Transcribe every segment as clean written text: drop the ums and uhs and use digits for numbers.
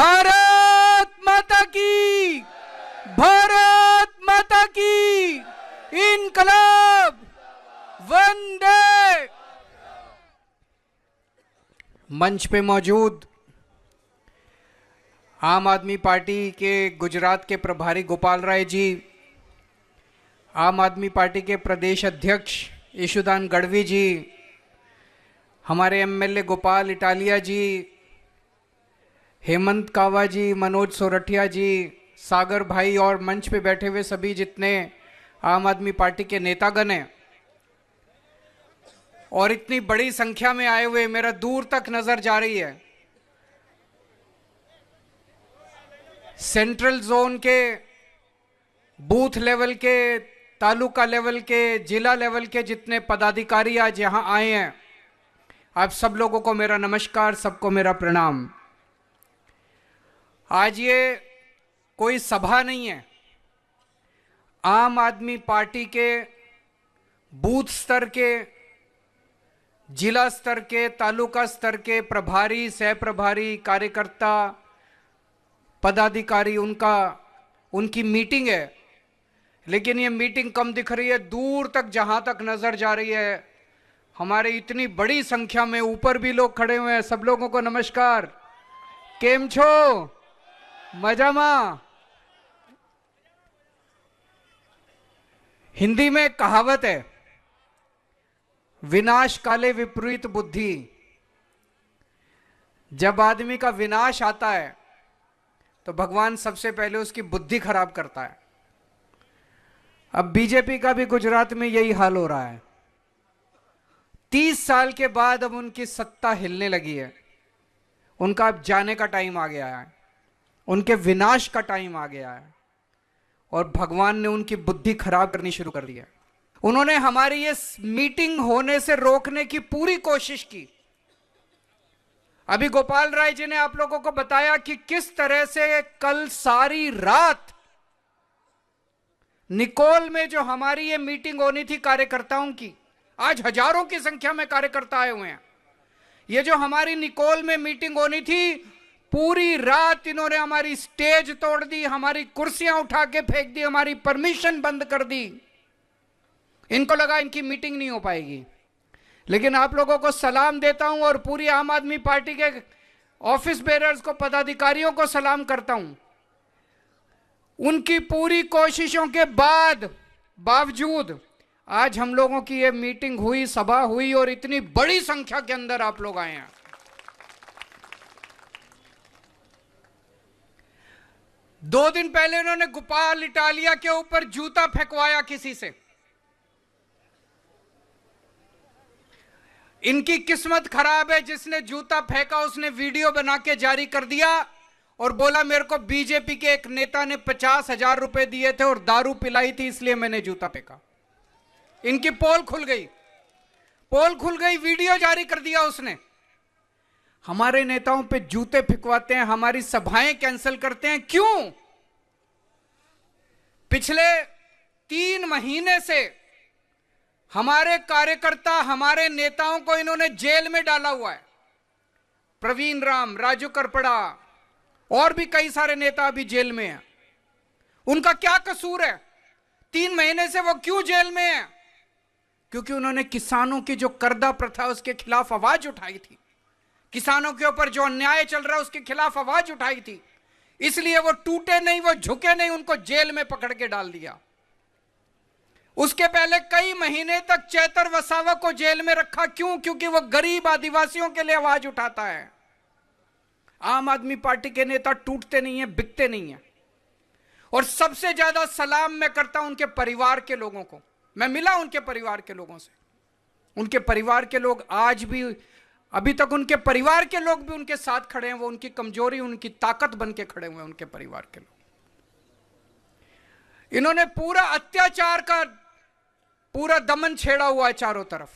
भारत माता की, भारत माता की, इनकलाब, वंदे। मंच पे मौजूद आम आदमी पार्टी के गुजरात के प्रभारी गोपाल राय जी, आम आदमी पार्टी के प्रदेश अध्यक्ष ईशुदान गढ़वी जी, हमारे एमएलए गोपाल इटालिया जी, हेमंत कावा जी, मनोज सोरठिया जी, सागर भाई और मंच पे बैठे हुए सभी जितने आम आदमी पार्टी के नेतागण हैं और इतनी बड़ी संख्या में आए हुए, मेरा दूर तक नजर जा रही है। सेंट्रल जोन के, बूथ लेवल के, तालुका लेवल के, जिला लेवल के जितने पदाधिकारी आज यहां आए हैं, आप सब लोगों को मेरा नमस्कार, सबको मेरा प्रणाम। आज ये कोई सभा नहीं है। आम आदमी पार्टी के बूथ स्तर के, जिला स्तर के, तालुका स्तर के प्रभारी, सह प्रभारी, कार्यकर्ता, पदाधिकारी, उनकी मीटिंग है। लेकिन ये मीटिंग कम दिख रही है, दूर तक जहां तक नजर जा रही है। हमारे इतनी बड़ी संख्या में ऊपर भी लोग खड़े हुए हैं, सब लोगों को नमस्कार। केम छो? मजामा? हिंदी में कहावत है, विनाश काले विपरीत बुद्धि। जब आदमी का विनाश आता है तो भगवान सबसे पहले उसकी बुद्धि खराब करता है। अब बीजेपी का भी गुजरात में यही हाल हो रहा है। 30 साल के बाद अब उनकी सत्ता हिलने लगी है। उनका अब जाने का टाइम आ गया है, उनके विनाश का टाइम आ गया है और भगवान ने उनकी बुद्धि खराब करनी शुरू कर दी है। उन्होंने हमारी ये मीटिंग होने से रोकने की पूरी कोशिश की। अभी गोपाल राय जी ने आप लोगों को बताया कि किस तरह से कल सारी रात निकोल में जो हमारी ये मीटिंग होनी थी कार्यकर्ताओं की, आज हजारों की संख्या में कार्यकर्ता आए हुए हैं। ये जो हमारी निकोल में मीटिंग होनी थी, पूरी रात इन्होंने हमारी स्टेज तोड़ दी, हमारी कुर्सियां उठा के फेंक दी, हमारी परमिशन बंद कर दी। इनको लगा इनकी मीटिंग नहीं हो पाएगी। लेकिन आप लोगों को सलाम देता हूं और पूरी आम आदमी पार्टी के ऑफिस बेरर्स को, पदाधिकारियों को सलाम करता हूं। उनकी पूरी कोशिशों के बावजूद आज हम लोगों की ये मीटिंग हुई, सभा हुई और इतनी बड़ी संख्या के अंदर आप लोग आए हैं। 2 दिन पहले उन्होंने गोपाल इटालिया के ऊपर जूता फेंकवाया किसी से। इनकी किस्मत खराब है, जिसने जूता फेंका उसने वीडियो बना के जारी कर दिया और बोला मेरे को बीजेपी के एक नेता ने 50,000 रुपए दिए थे और दारू पिलाई थी, इसलिए मैंने जूता फेंका। इनकी पोल खुल गई, वीडियो जारी कर दिया उसने। हमारे नेताओं पे जूते फेंकवाते हैं, हमारी सभाएं कैंसिल करते हैं, क्यों? पिछले 3 महीने से हमारे कार्यकर्ता, हमारे नेताओं को इन्होंने जेल में डाला हुआ है। प्रवीण राम, राजू करपड़ा और भी कई सारे नेता अभी जेल में हैं। उनका क्या कसूर है? 3 महीने से वो क्यों जेल में है? क्योंकि उन्होंने किसानों की जो कर्जा प्रथा उसके खिलाफ आवाज उठाई थी, किसानों के ऊपर जो अन्याय चल रहा है उसके खिलाफ आवाज उठाई थी। इसलिए वो टूटे नहीं, वो झुके नहीं, उनको जेल में पकड़ के डाल दिया। उसके पहले कई महीने तक चैतर वसावा को जेल में रखा, क्यों? क्योंकि वो गरीब आदिवासियों के लिए आवाज उठाता है। आम आदमी पार्टी के नेता टूटते नहीं है, बिकते नहीं है। और सबसे ज्यादा सलाम मैं करता हूं उनके परिवार के लोगों को। मैं मिला उनके परिवार के लोगों से। उनके परिवार के लोग आज भी, अभी तक उनके परिवार के लोग भी उनके साथ खड़े हैं। वो उनकी कमजोरी, उनकी ताकत बन के खड़े हुए हैं उनके परिवार के लोग। इन्होंने पूरा अत्याचार का पूरा दमन छेड़ा हुआ है चारों तरफ।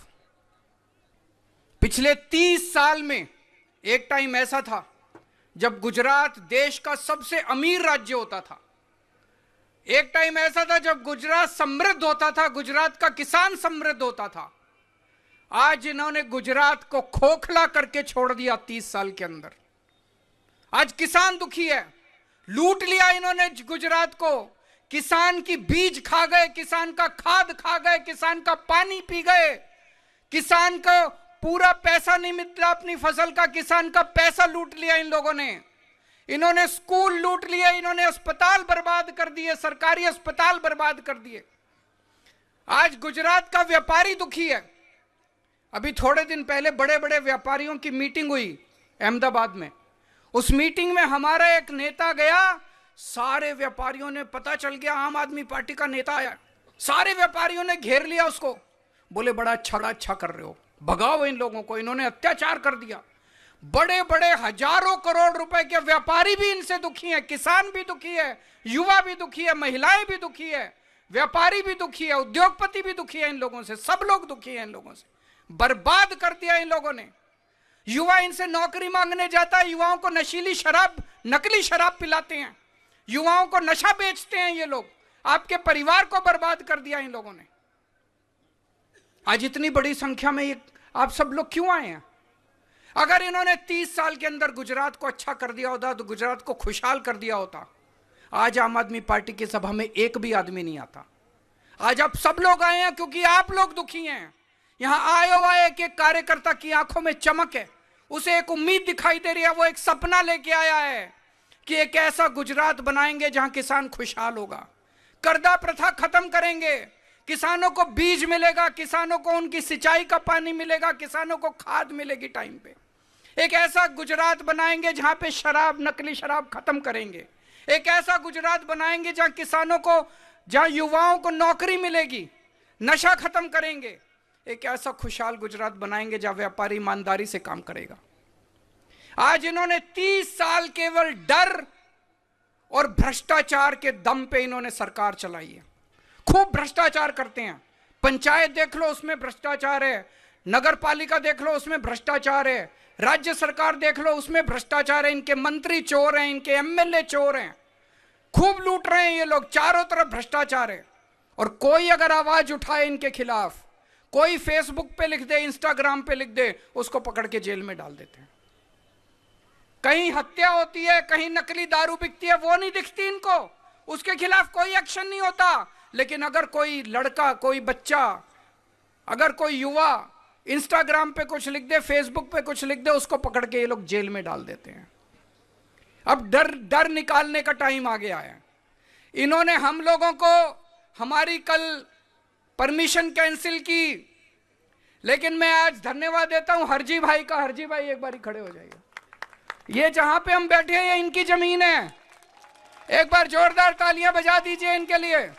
पिछले 30 साल में एक टाइम ऐसा था जब गुजरात देश का सबसे अमीर राज्य होता था। एक टाइम ऐसा था जब गुजरात समृद्ध होता था, गुजरात का किसान समृद्ध होता था। आज इन्होंने गुजरात को खोखला करके छोड़ दिया 30 साल के अंदर। आज किसान दुखी है, लूट लिया इन्होंने गुजरात को, किसान की बीज खा गए, किसान का खाद खा गए, किसान का पानी पी गए, किसान को पूरा पैसा नहीं मिला अपनी फसल का, किसान का पैसा लूट लिया इन लोगों ने। इन्होंने स्कूल लूट लिए, इन्होंने अस्पताल बर्बाद कर दिए, सरकारी अस्पताल बर्बाद कर दिए। आज गुजरात का व्यापारी दुखी है। अभी थोड़े दिन पहले बड़े बड़े व्यापारियों की मीटिंग हुई अहमदाबाद में। उस मीटिंग में हमारा एक नेता गया, सारे व्यापारियों ने, पता चल गया आम आदमी पार्टी का नेता आया, सारे व्यापारियों ने घेर लिया उसको, बोले बड़ा अच्छा कर रहे हो, भगाओ इन लोगों को, इन्होंने अत्याचार कर दिया। बड़े बड़े हजारों करोड़ रुपए के व्यापारी भी इनसे दुखी हैं, किसान भी दुखी है, युवा भी दुखी है, महिलाएं भी दुखी है, व्यापारी भी दुखी है, उद्योगपति भी दुखी है इन लोगों से, सब लोग दुखी हैं इन लोगों से। बर्बाद कर दिया इन लोगों ने। युवा इनसे नौकरी मांगने जाता है, युवाओं को नशीली शराब, नकली शराब पिलाते हैं, युवाओं को नशा बेचते हैं ये लोग। आपके परिवार को बर्बाद कर दिया इन लोगों ने। आज इतनी बड़ी संख्या में ये आप सब लोग क्यों आए हैं? अगर इन्होंने 30 साल के अंदर गुजरात को अच्छा कर दिया होता, तो गुजरात को खुशहाल कर दिया होता, आज आम आदमी पार्टी की सभा में एक भी आदमी नहीं आता। आज आप सब लोग आए हैं क्योंकि आप लोग दुखी हैं। यहां आए हुआ एक एक कार्यकर्ता की आंखों में चमक है, उसे एक उम्मीद दिखाई दे रही है, वो एक सपना लेके आया है कि एक ऐसा गुजरात बनाएंगे जहां किसान खुशहाल होगा, कर्जा प्रथा खत्म करेंगे, किसानों को बीज मिलेगा, किसानों को उनकी सिंचाई का पानी मिलेगा, किसानों को खाद मिलेगी टाइम पे। एक ऐसा गुजरात बनाएंगे जहां पे शराब, नकली शराब खत्म करेंगे। एक ऐसा गुजरात बनाएंगे जहां किसानों को, जहां युवाओं को नौकरी मिलेगी, नशा खत्म करेंगे। एक ऐसा खुशहाल गुजरात बनाएंगे जहां व्यापारी ईमानदारी से काम करेगा। आज इन्होंने 30 साल केवल डर और भ्रष्टाचार के दम पे इन्होंने सरकार चलाई है। खूब भ्रष्टाचार करते हैं। पंचायत देख लो उसमें भ्रष्टाचार है, नगर पालिका देख लो उसमें भ्रष्टाचार है, राज्य सरकार देख लो उसमें भ्रष्टाचार है। इनके मंत्री चोर हैं, इनके एमएलए चोर हैं, खूब लूट रहे हैं ये लोग, चारों तरफ भ्रष्टाचार है। और कोई अगर आवाज उठाए इनके खिलाफ, कोई फेसबुक पे लिख दे, इंस्टाग्राम पे लिख दे, उसको पकड़ के जेल में डाल देते हैं। कहीं हत्या होती है, कहीं नकली दारू बिकती है, वो नहीं दिखती इनको, उसके खिलाफ कोई एक्शन नहीं होता। लेकिन अगर कोई लड़का, कोई बच्चा, अगर कोई युवा इंस्टाग्राम पे कुछ लिख दे, फेसबुक पे कुछ लिख दे, उसको पकड़ के ये लोग जेल में डाल देते हैं। अब डर निकालने का टाइम आ गया है। इन्होंने हम लोगों को, हमारी कल परमिशन कैंसिल की, लेकिन मैं आज धन्यवाद देता हूं हरजी भाई का। हरजी भाई एक बार खड़े हो जाइए। ये जहां पे हम बैठे हैं ये इनकी जमीन है, एक बार जोरदार तालियां बजा दीजिए इनके लिए।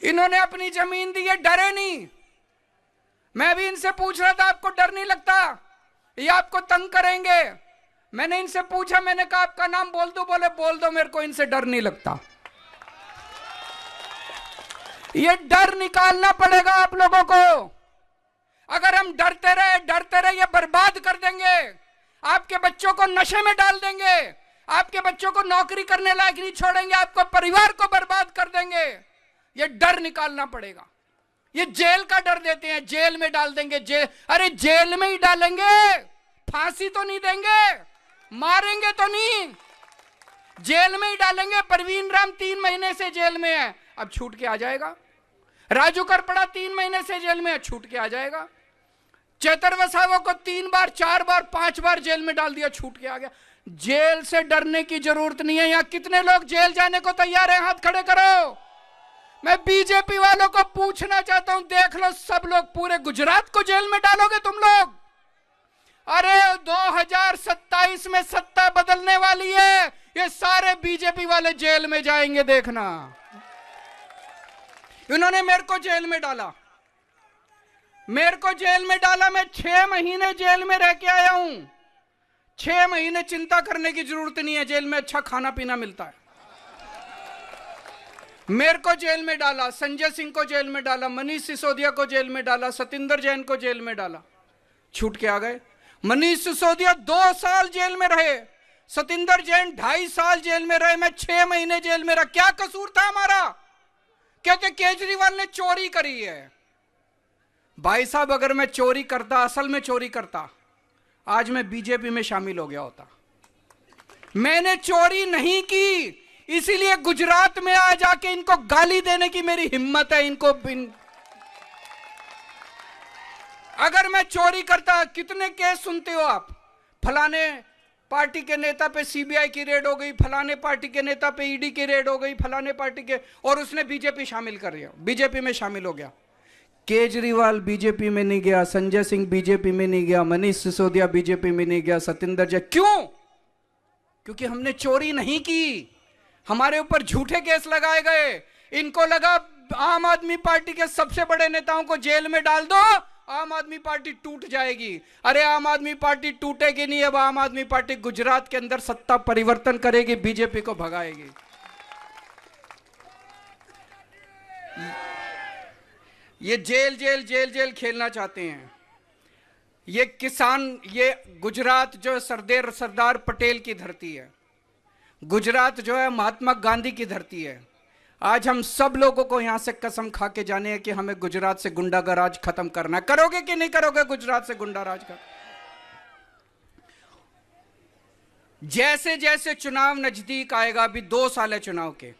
इन्होंने अपनी जमीन दी है, डरे नहीं। मैं भी इनसे पूछ रहा था आपको डर नहीं लगता, ये आपको तंग करेंगे। मैंने इनसे पूछा, मैंने कहा आपका नाम बोल दो, बोले बोल दो, मेरे को इनसे डर नहीं लगता। ये डर निकालना पड़ेगा आप लोगों को। अगर हम डरते रहे ये बर्बाद कर देंगे। आपके बच्चों को नशे में डाल देंगे, आपके बच्चों को नौकरी करने लायक नहीं छोड़ेंगे, आपको परिवार को बर्बाद कर देंगे। ये डर निकालना पड़ेगा। ये जेल का डर देते हैं, जेल में डाल देंगे, जेल, अरे जेल में ही डालेंगे, फांसी तो नहीं देंगे, मारेंगे तो नहीं, जेल में ही डालेंगे। परवीन राम 3 महीने से जेल में है, अब छूट के आ जाएगा। राजू करपड़ा 3 महीने से जेल में है, छूट के आ जाएगा। चेतर वसावा को 3 बार, 4 बार, 5 बार जेल में डाल दिया, छूट के आ गया। जेल से डरने की जरूरत नहीं है। यहां कितने लोग जेल जाने को तैयार हैं? हाथ खड़े करो। मैं बीजेपी वालों को पूछना चाहता हूं, देख लो सब लोग, पूरे गुजरात को जेल में डालोगे तुम लोग? अरे 2027 में सत्ता बदलने वाली है, ये सारे बीजेपी वाले जेल में जाएंगे, देखना। इन्होंने मेरे को जेल में डाला, मैं 6 महीने जेल में रह के आया हूं। 6 महीने चिंता करने की जरूरत नहीं है, जेल में अच्छा खाना पीना मिलता है। मेरे को जेल में डाला, संजय सिंह को जेल में डाला, मनीष सिसोदिया को जेल में डाला, सतिंदर जैन को जेल में डाला, छूट के आ गए। मनीष सिसोदिया 2 साल जेल में रहे, सतिंदर जैन 2.5 साल जेल में रहे, मैं 6 महीने जेल में रहा। क्या कसूर था हमारा? कहते केजरीवाल ने चोरी करी है। भाई साहब, अगर मैं चोरी करता, असल में चोरी करता, आज मैं बीजेपी में शामिल हो गया होता। मैंने चोरी नहीं की, इसीलिए गुजरात में आ जाके इनको गाली देने की मेरी हिम्मत है। अगर मैं चोरी करता, कितने केस सुनते हो आप, फलाने पार्टी के नेता पे सीबीआई की रेड हो गई, फलाने पार्टी के नेता पे ईडी की रेड हो गई, फलाने पार्टी के, और उसने बीजेपी शामिल कर लिया, बीजेपी में शामिल हो गया। केजरीवाल बीजेपी में नहीं गया, संजय सिंह बीजेपी में नहीं गया, मनीष सिसोदिया बीजेपी में नहीं गया, सत्येंद्र जैन। क्यों? क्योंकि हमने चोरी नहीं की, हमारे ऊपर झूठे केस लगाए गए। इनको लगा आम आदमी पार्टी के सबसे बड़े नेताओं को जेल में डाल दो, आम आदमी पार्टी टूट जाएगी। अरे आम आदमी पार्टी टूटेगी नहीं, अब आम आदमी पार्टी गुजरात के अंदर सत्ता परिवर्तन करेगी, बीजेपी को भगाएगी। ये जेल जेल जेल जेल खेलना चाहते हैं। ये किसान, ये गुजरात जो सरदार पटेल की धरती है, गुजरात जो है महात्मा गांधी की धरती है। आज हम सब लोगों को यहां से कसम खा के जाने हैं कि हमें गुजरात से गुंडागराज खत्म करना है। करोगे कि नहीं करोगे गुजरात से गुंडाराज का? जैसे जैसे चुनाव नजदीक आएगा, अभी 2 साल है चुनाव के,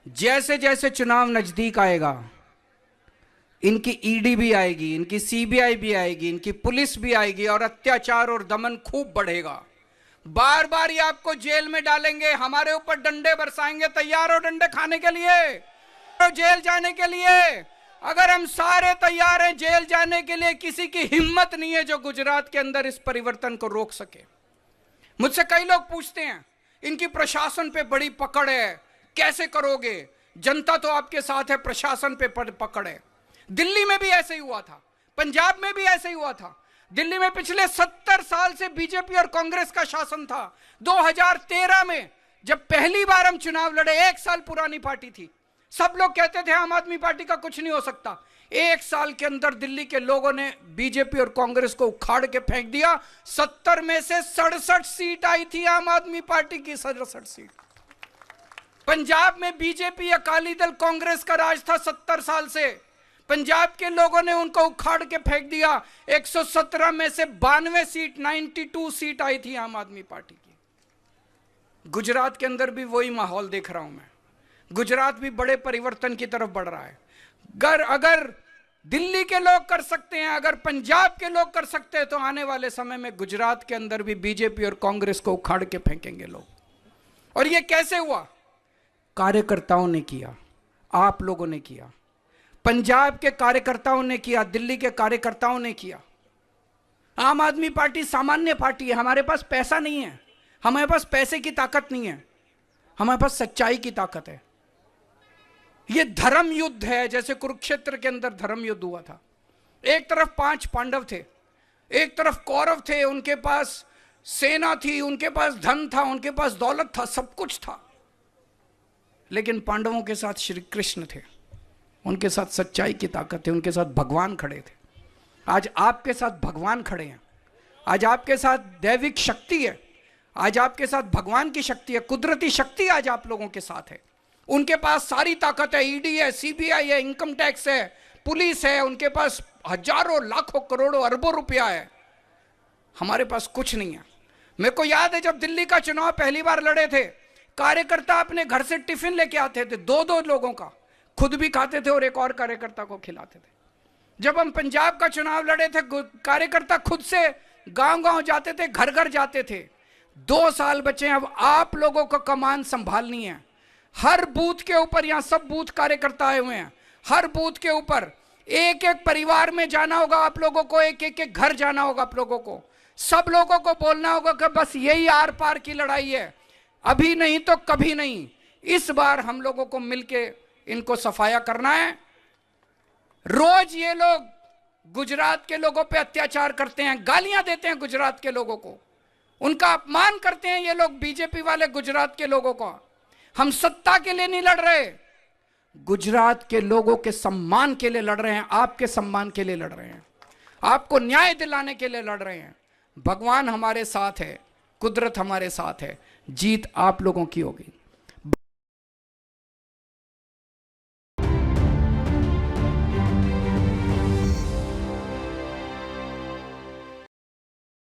जैसे जैसे चुनाव नजदीक आएगा, इनकी ईडी भी आएगी, इनकी सीबीआई भी आएगी, इनकी पुलिस भी आएगी, और अत्याचार और दमन खूब बढ़ेगा। बार बार ये आपको जेल में डालेंगे, हमारे ऊपर डंडे बरसाएंगे। तैयार हो डंडे खाने के लिए, तो जेल जाने के लिए? अगर हम सारे तैयार हैं जेल जाने के लिए, किसी की हिम्मत नहीं है जो गुजरात के अंदर इस परिवर्तन को रोक सके। मुझसे कई लोग पूछते हैं, इनकी प्रशासन पे बड़ी पकड़ है, कैसे करोगे? जनता तो आपके साथ है, प्रशासन पे पकड़ है। दिल्ली में भी ऐसे ही हुआ था, पंजाब में भी ऐसे ही हुआ था। दिल्ली में पिछले 70 साल से बीजेपी और कांग्रेस का शासन था। 2013 में जब पहली बार हम चुनाव लड़े, 1 साल पुरानी पार्टी थी, सब लोग कहते थे आम आदमी पार्टी का कुछ नहीं हो सकता। 1 साल के अंदर दिल्ली के लोगों ने बीजेपी और कांग्रेस को उखाड़ के फेंक दिया। 70 में से 67 सीट आई थी आम आदमी पार्टी की, 67 सीट। पंजाब में बीजेपी, अकाली दल, कांग्रेस का राज था 70 साल से। पंजाब के लोगों ने उनको उखाड़ के फेंक दिया। 117 में से 92 सीट, 92 सीट आई थी आम आदमी पार्टी की। गुजरात के अंदर भी वही माहौल देख रहा हूं मैं। गुजरात भी बड़े परिवर्तन की तरफ बढ़ रहा है। अगर दिल्ली के लोग कर सकते हैं, अगर पंजाब के लोग कर सकते हैं, तो आने वाले समय में गुजरात के अंदर भी बीजेपी और कांग्रेस को उखाड़ के फेंकेंगे लोग। और ये कैसे हुआ? कार्यकर्ताओं ने किया, आप लोगों ने किया, पंजाब के कार्यकर्ताओं ने किया, दिल्ली के कार्यकर्ताओं ने किया। आम आदमी पार्टी सामान्य पार्टी है, हमारे पास पैसा नहीं है, हमारे पास पैसे की ताकत नहीं है, हमारे पास सच्चाई की ताकत है। यह धर्म युद्ध है, जैसे कुरुक्षेत्र के अंदर धर्म युद्ध हुआ था। एक तरफ 5 पांडव थे, एक तरफ कौरव थे, उनके पास सेना थी, उनके पास धन था, उनके पास दौलत था, सब कुछ था। लेकिन पांडवों के साथ श्री कृष्ण थे, उनके साथ सच्चाई की ताकत है, उनके साथ भगवान खड़े थे। आज आपके साथ भगवान खड़े हैं, आज आपके साथ दैविक शक्ति है, आज आपके साथ भगवान की शक्ति है, कुदरती शक्ति आज आप लोगों के साथ है। उनके पास सारी ताकत है, ईडी है, सीबीआई है, इनकम टैक्स है, पुलिस है, उनके पास हजारों, लाखों, करोड़ों, अरबों रुपया है। हमारे पास कुछ नहीं है। मेरे को याद है जब दिल्ली का चुनाव पहली बार लड़े थे, कार्यकर्ता अपने घर से टिफिन लेके आते थे, 2-2 लोगों का, खुद भी खाते थे और एक और कार्यकर्ता को खिलाते थे। जब हम पंजाब का चुनाव लड़े थे, कार्यकर्ता खुद से गांव-गांव जाते थे, घर घर जाते थे। 2 साल बचे, अब आप लोगों को कमान संभालनी है। हर बूथ के ऊपर, यहां सब बूथ कार्यकर्ता आए हुए हैं, हर बूथ के ऊपर एक एक परिवार में जाना होगा आप लोगों को, एक एक घर जाना होगा आप लोगों को। सब लोगों को बोलना होगा कि बस यही आर पार की लड़ाई है, अभी नहीं तो कभी नहीं। इस बार हम लोगों को मिलके इनको सफाया करना है। रोज ये लोग गुजरात के लोगों पे अत्याचार करते हैं, गालियां देते हैं गुजरात के लोगों को, उनका अपमान करते हैं ये लोग, बीजेपी वाले गुजरात के लोगों को। हम सत्ता के लिए नहीं लड़ रहे, गुजरात के लोगों के सम्मान के लिए लड़ रहे हैं, आपके सम्मान के लिए लड़ रहे हैं, आपको न्याय दिलाने के लिए लड़ रहे हैं। भगवान हमारे साथ है, कुदरत हमारे साथ है, जीत आप लोगों की होगी।